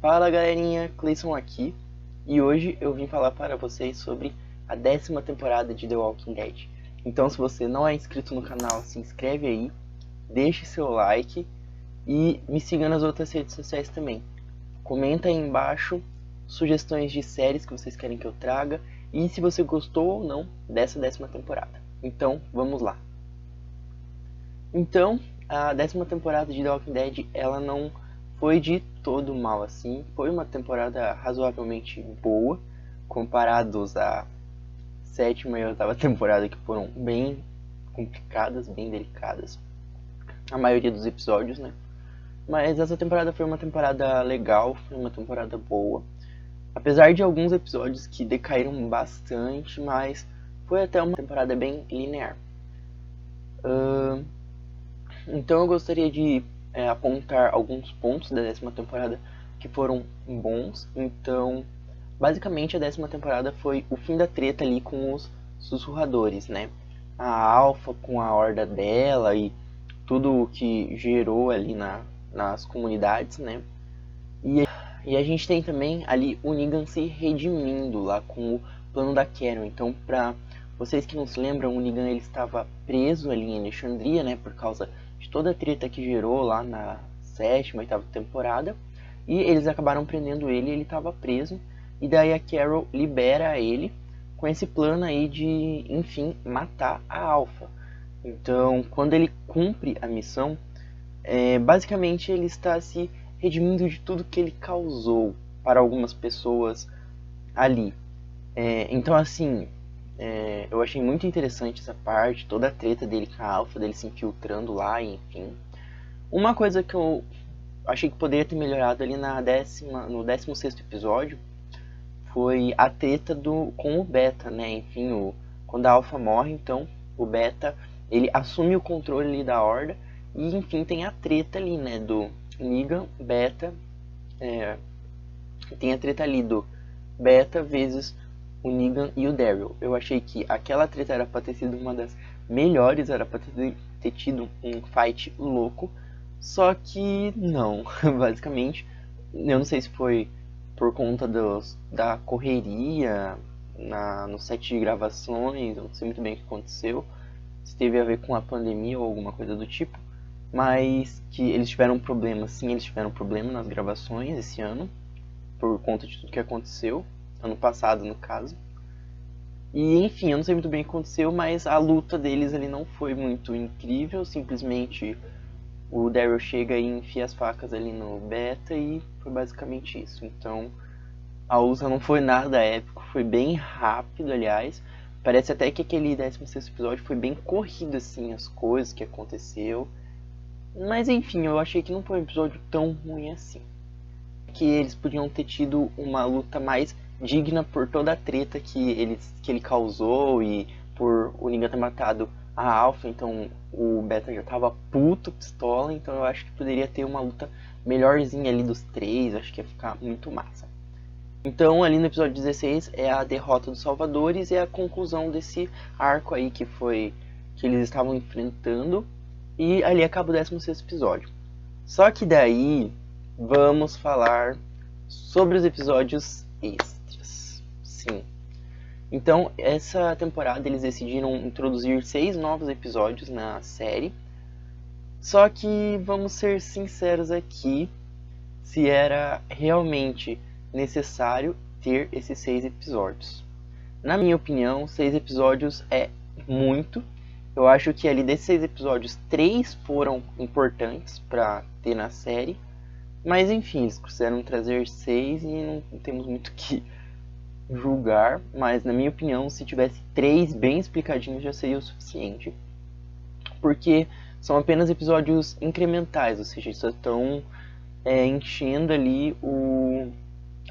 Fala galerinha, Cleison aqui e hoje eu vim falar para vocês sobre a 10ª temporada de The Walking Dead. Então se você não é inscrito no canal, se inscreve aí, deixe seu like e me siga nas outras redes sociais também. Comenta aí embaixo sugestões de séries que vocês querem que eu traga e se você gostou ou não dessa 10ª temporada. Então vamos lá. Então a 10ª temporada de The Walking Dead ela não foi de todo mal assim, foi uma temporada razoavelmente boa, comparados à 7ª e 8ª temporada que foram bem complicadas, bem delicadas, a maioria dos episódios, né? Mas essa temporada foi uma temporada legal, foi uma temporada boa, apesar de alguns episódios que decaíram bastante, mas foi até uma temporada bem linear. Então eu gostaria de apontar alguns pontos da 10ª temporada que foram bons. Então, basicamente a 10ª temporada foi o fim da treta ali com os sussurradores, né? A Alpha com a horda dela e tudo o que gerou ali nas comunidades, né? E a gente tem também ali o Negan se redimindo lá com o plano da Carol. Então, pra vocês que não se lembram, o Negan ele estava preso ali em Alexandria, né? Por causa de toda a treta que gerou lá na 7ª e 8ª temporada. E eles acabaram prendendo ele e ele estava preso. E daí a Carol libera ele com esse plano aí de, enfim, matar a Alpha. Então, quando ele cumpre a missão, basicamente ele está se redimindo de tudo que ele causou para algumas pessoas ali. Então, assim, eu achei muito interessante essa parte, toda a treta dele com a Alpha, dele se infiltrando lá, enfim. Uma coisa que eu achei que poderia ter melhorado ali no 16º episódio foi a treta com o Beta, né? Enfim, quando a Alpha morre, então o Beta ele assume o controle ali da Horda e enfim tem a treta ali, né? Do Negan, Beta, tem a treta ali do Beta vezes o Negan e o Daryl. Eu achei que aquela treta era pra ter sido uma das melhores, era pra ter tido um fight louco, só que não, basicamente, eu não sei se foi por conta da correria no set de gravações, eu não sei muito bem o que aconteceu, se teve a ver com a pandemia ou alguma coisa do tipo, mas que eles tiveram problema, sim, eles tiveram problema nas gravações esse ano, por conta de tudo que aconteceu, ano passado no caso. E enfim, eu não sei muito bem o que aconteceu, mas a luta deles ali não foi muito incrível, simplesmente o Daryl chega e enfia as facas ali no Beta e foi basicamente isso. Então a luta não foi nada épico, foi bem rápido, aliás. Parece até que aquele 16º episódio foi bem corrido assim, as coisas que aconteceu. Mas enfim, eu achei que não foi um episódio tão ruim assim. Que eles podiam ter tido uma luta mais digna por toda a treta que ele causou e por o Negan ter matado a Alpha, então o Beta já tava puto, pistola, então eu acho que poderia ter uma luta melhorzinha ali dos três, acho que ia ficar muito massa. Então ali no episódio 16 é a derrota dos Salvadores e a conclusão desse arco aí que eles estavam enfrentando, e ali acaba o 16º episódio. Só que daí vamos falar sobre os episódios extras. Sim. Então, essa temporada eles decidiram introduzir 6 novos episódios na série. Só que vamos ser sinceros aqui, se era realmente necessário ter esses 6 episódios. Na minha opinião, 6 episódios é muito. Eu acho que ali desses 6 episódios, 3 foram importantes para ter na série. Mas enfim, eles quiseram trazer 6 e não temos muito o que julgar. Mas na minha opinião, se tivesse 3 bem explicadinhos já seria o suficiente. Porque são apenas episódios incrementais, ou seja, só estão enchendo ali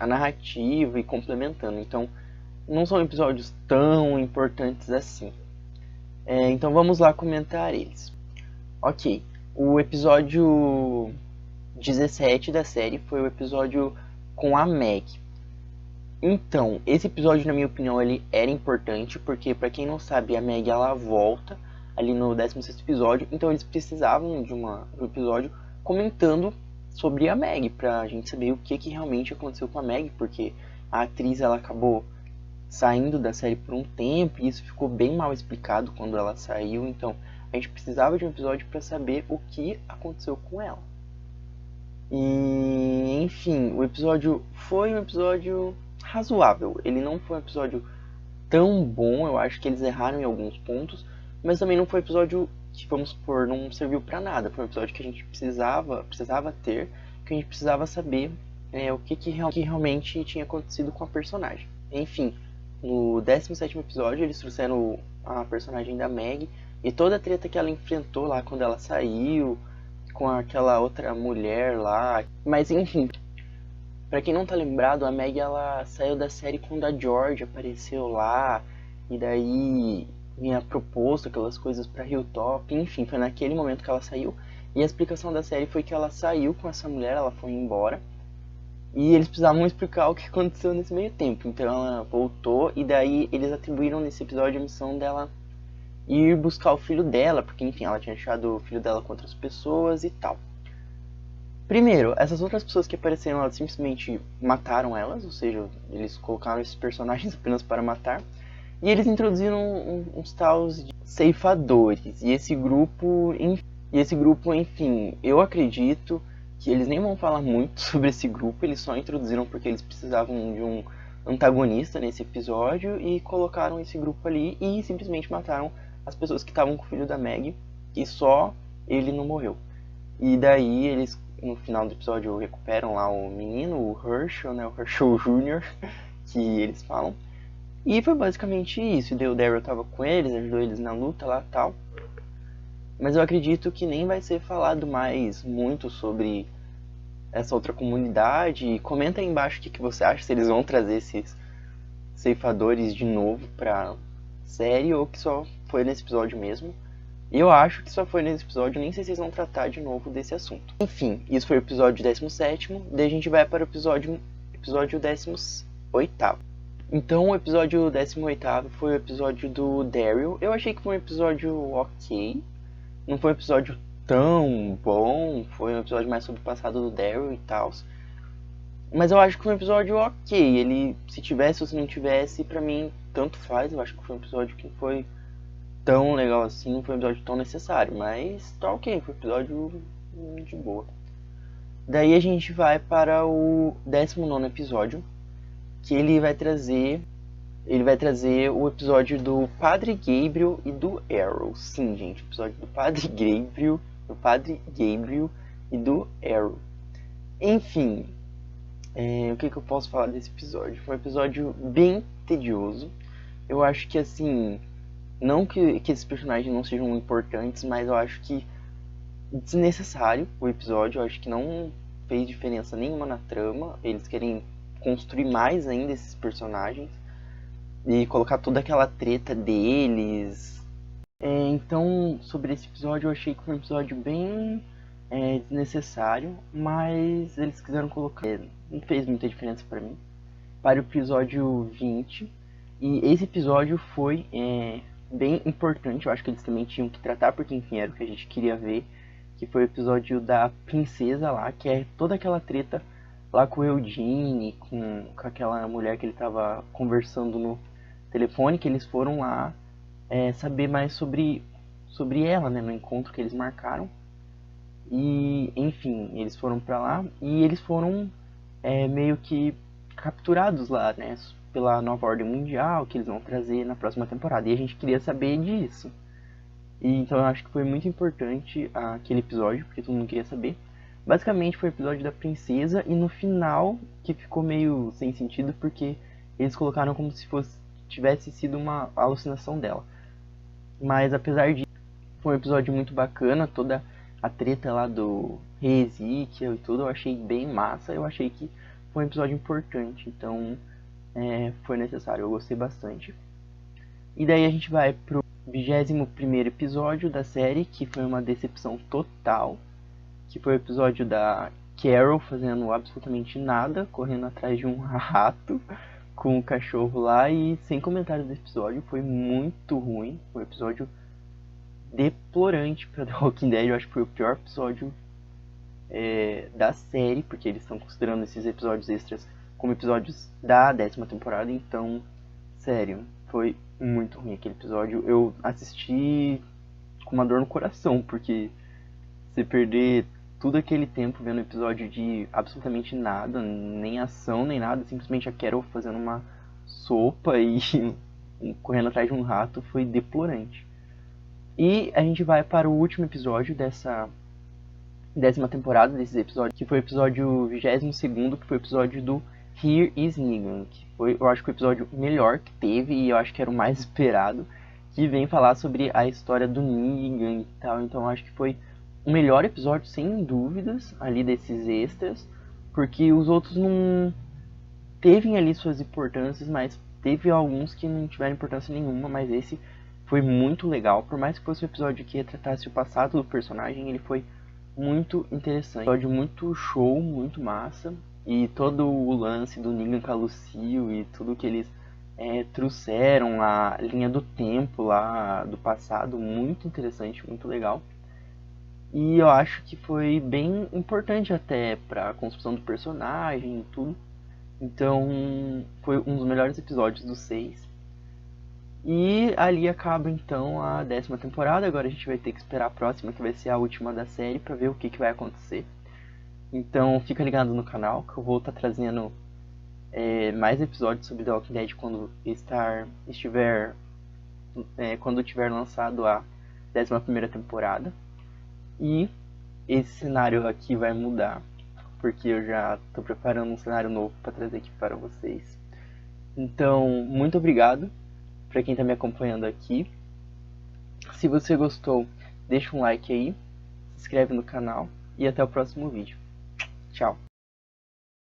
a narrativa e complementando. Então não são episódios tão importantes assim. Então vamos lá comentar eles. Ok, o episódio 17 da série foi o episódio com a Meg. Então, esse episódio, na minha opinião, ele era importante, porque, pra quem não sabe, a Meg, ela volta ali no 16º episódio, então eles precisavam de um episódio comentando sobre a Meg, pra gente saber o que realmente aconteceu com a Meg, porque a atriz ela acabou saindo da série por um tempo e isso ficou bem mal explicado quando ela saiu, então a gente precisava de um episódio para saber o que aconteceu com ela. E enfim, o episódio foi um episódio razoável. Ele não foi um episódio tão bom, eu acho que eles erraram em alguns pontos, mas também não foi um episódio que, vamos supor, não serviu para nada. Foi um episódio que a gente precisava ter, que a gente precisava saber o que realmente tinha acontecido com a personagem. Enfim, no 17º episódio eles trouxeram a personagem da Meg e toda a treta que ela enfrentou lá quando ela saiu com aquela outra mulher lá. Mas enfim, pra quem não tá lembrado, a Meg ela saiu da série quando a George apareceu lá e daí vinha proposto aquelas coisas pra Hilltop. Enfim, foi naquele momento que ela saiu. E a explicação da série foi que ela saiu com essa mulher, ela foi embora. E eles precisavam explicar o que aconteceu nesse meio tempo. Então ela voltou e daí eles atribuíram nesse episódio a missão dela ir buscar o filho dela, porque enfim, ela tinha achado o filho dela com outras pessoas e tal. Primeiro, essas outras pessoas que apareceram, elas simplesmente mataram elas, ou seja, eles colocaram esses personagens apenas para matar. E eles introduziram uns tals de ceifadores. E esse grupo, enfim, eu acredito que eles nem vão falar muito sobre esse grupo, eles só introduziram porque eles precisavam de um antagonista nesse episódio e colocaram esse grupo ali e simplesmente mataram as pessoas que estavam com o filho da Meg, e só ele não morreu. E daí eles, no final do episódio, recuperam lá o menino, o Herschel, né, o Herschel Jr., que eles falam. E foi basicamente isso, e daí o Daryl tava com eles, ajudou eles na luta lá e tal. Mas eu acredito que nem vai ser falado mais muito sobre essa outra comunidade. Comenta aí embaixo o que você acha, se eles vão trazer esses ceifadores de novo pra série ou que só foi nesse episódio mesmo. Eu acho que só foi nesse episódio, nem sei se eles vão tratar de novo desse assunto. Enfim, isso foi o episódio 17º, daí a gente vai para o episódio 18º. Então o episódio 18º foi o episódio do Daryl. Eu achei que foi um episódio ok, não foi um episódio tão bom, foi um episódio mais sobre o passado do Daryl e tal. Mas eu acho que foi um episódio ok, ele, se tivesse ou se não tivesse, pra mim, tanto faz. Eu acho que foi um episódio que foi tão legal assim, não foi um episódio tão necessário, mas tá ok, foi um episódio de boa. Daí a gente vai para o 19º episódio, que ele vai trazer o episódio do Padre Gabriel e do Arrow. Sim, gente, o episódio do Padre Gabriel e do Arrow. Enfim, o que eu posso falar desse episódio? Foi um episódio bem tedioso. Eu acho que assim, não que esses personagens não sejam importantes, mas eu acho que desnecessário o episódio. Eu acho que não fez diferença nenhuma na trama. Eles querem construir mais ainda esses personagens e colocar toda aquela treta deles. Então, sobre esse episódio, eu achei que foi um episódio bem desnecessário, mas eles quiseram colocar. Não fez muita diferença pra mim. Para o episódio 20. E esse episódio foi bem importante, eu acho que eles também tinham que tratar, porque enfim, era o que a gente queria ver, que foi o episódio da princesa lá, que é toda aquela treta lá com o Eugene, com aquela mulher que ele tava conversando no telefone, que eles foram lá saber mais sobre ela, né, no encontro que eles marcaram. E enfim, eles foram pra lá e eles foram meio que capturados lá, né, pela nova ordem mundial que eles vão trazer na próxima temporada. E a gente queria saber disso. E então eu acho que foi muito importante aquele episódio, porque todo mundo queria saber. Basicamente foi o episódio da princesa e no final que ficou meio sem sentido, porque eles colocaram como se tivesse sido uma alucinação dela. Mas apesar disso, foi um episódio muito bacana, toda a treta lá do Rei Ezequiel e tudo, eu achei bem massa. Eu achei que foi um episódio importante, então foi necessário, eu gostei bastante. E daí a gente vai pro 21º episódio da série, que foi uma decepção total, que foi o episódio da Carol fazendo absolutamente nada, correndo atrás de um rato com o cachorro lá, e sem comentários desse episódio, foi muito ruim, foi um episódio deplorante pra The Walking Dead. Eu acho que foi o pior episódio da série, porque eles estão considerando esses episódios extras como episódios da 10ª temporada. Então, sério, foi muito ruim aquele episódio. Eu assisti com uma dor no coração, porque você perder tudo aquele tempo vendo episódio de absolutamente nada, nem ação, nem nada, simplesmente a Carol fazendo uma sopa e correndo atrás de um rato, foi deplorante. E a gente vai para o último episódio dessa 10ª temporada, desses episódios, que foi o episódio 22º, que foi o episódio do Here is Negan, que foi, eu acho que o episódio melhor que teve, e eu acho que era o mais esperado, que vem falar sobre a história do Negan e tal. Então eu acho que foi o melhor episódio, sem dúvidas, ali desses extras, porque os outros não teve ali suas importâncias, mas teve alguns que não tiveram importância nenhuma, mas esse foi muito legal. Por mais que fosse um episódio que retratasse o passado do personagem, ele foi muito interessante. Um episódio muito show, muito massa. E todo o lance do Negan com a Lucille e tudo que eles trouxeram, a linha do tempo lá do passado, muito interessante, muito legal. E eu acho que foi bem importante até para a construção do personagem e tudo. Então, foi um dos melhores episódios dos 6. E ali acaba então a 10ª temporada. Agora a gente vai ter que esperar a próxima, que vai ser a última da série, para ver o que vai acontecer. Então fica ligado no canal, que eu vou estar trazendo mais episódios sobre The Walking Dead quando quando tiver lançado a 11ª temporada. E esse cenário aqui vai mudar, porque eu já estou preparando um cenário novo para trazer aqui para vocês. Então, muito obrigado para quem está me acompanhando aqui. Se você gostou, deixa um like aí, se inscreve no canal e até o próximo vídeo. Tchau!